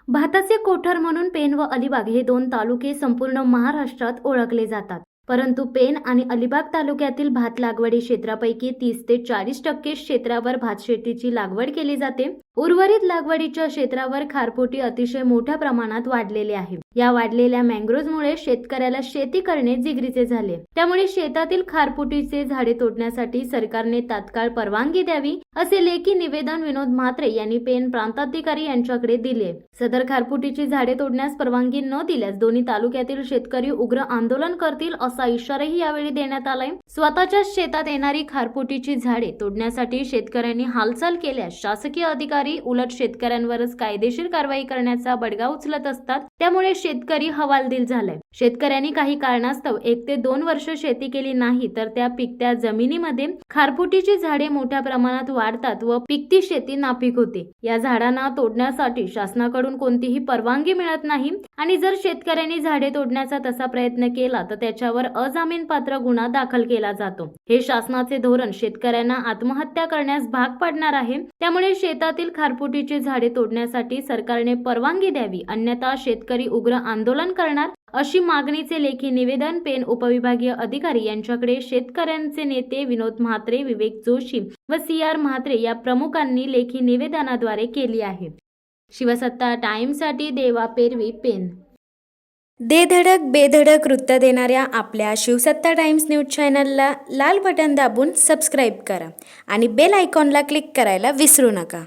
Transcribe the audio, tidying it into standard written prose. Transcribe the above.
भाताचे कोठार म्हणून पेन व अलिबाग हे दोन तालुके संपूर्ण महाराष्ट्रात ओळखले जातात. परंतु पेन आणि अलिबाग तालुक्यातील भात लागवडी क्षेत्रापैकी 30 ते 40% क्षेत्रावर भातशेतीची लागवड केली जाते. उर्वरित लागवडीच्या क्षेत्रावर खारफुटी अतिशय मोठ्या प्रमाणात वाढलेले आहे. या वाढलेल्या मँग्रोव्हमुळे शेतकऱ्याला शेती करणे जिगरीचे झाले. त्यामुळे शेतातील खारफुटीचे झाडे तोडण्यासाठी सरकारने तात्काळ परवानगी द्यावी असे लेखी निवेदन विनोद म्हात्रे यांनी पेन प्रांताधिकारी यांच्याकडे दिले. सदर खारफुटीची झाडे तोडण्यास परवानगी न दिल्यास दोन्ही तालुक्यातील शेतकरी उग्र आंदोलन करतील असा इशाराही यावेळी देण्यात आलाय. स्वतःच्या शेतात येणारी खारफुटीची झाडे तोडण्यासाठी शेतकऱ्यांनी हालचाल केल्यास शासकीय अधिकारी उलट शेतकऱ्यांवरच कायदेशीर कारवाई करण्याचा बडगा उचलत असतात. त्यामुळे शेतकरी हवालदिल झालाय. शेतकऱ्यांनी काही कारणास्तव 1 ते 2 वर्ष शेती केली नाही तर त्या पिकत्या जमिनीमध्ये खारफुटीची झाडे मोठ्या प्रमाणात वाढतात व पिकती शेती नापीक होते. या झाडांना तोडण्यासाठी शासनाकडून कोणतीही परवानगी मिळत नाही आणि जर शेतकऱ्यांनी झाडे तोडण्याचा तसा प्रयत्न केला तर त्याच्यावर अजामीनपात्र गुन्हा दाखल केला जातो. हे शासनाचे धोरण शेतकऱ्यांना आत्महत्या करण्यास भाग पाडणार आहे. त्यामुळे शेतातील खारफुटीची झाडे तोडण्यासाठी सरकारने परवानगी द्यावी, अन्यथा शेतकरी उग्र आंदोलन करणार अशी मागणीचे लेखी निवेदन पेन उपविभागीय अधिकारी यांच्याकडे शेतकऱ्यांचे नेते विनोद म्हात्रे, विवेक जोशी व CR म्हात्रे या प्रमुखांनी लेखी निवेदनाद्वारे केली आहे. शिवसत्ता टाइम्ससाठी देवा पेरवी, पेन. दे धडक बेधडक वृत्त देणाऱ्या आपल्या शिवसत्ता टाइम्स न्यूज चॅनलला लाल बटन दाबून सबस्क्राईब करा आणि बेल आयकॉनला क्लिक करायला विसरू नका.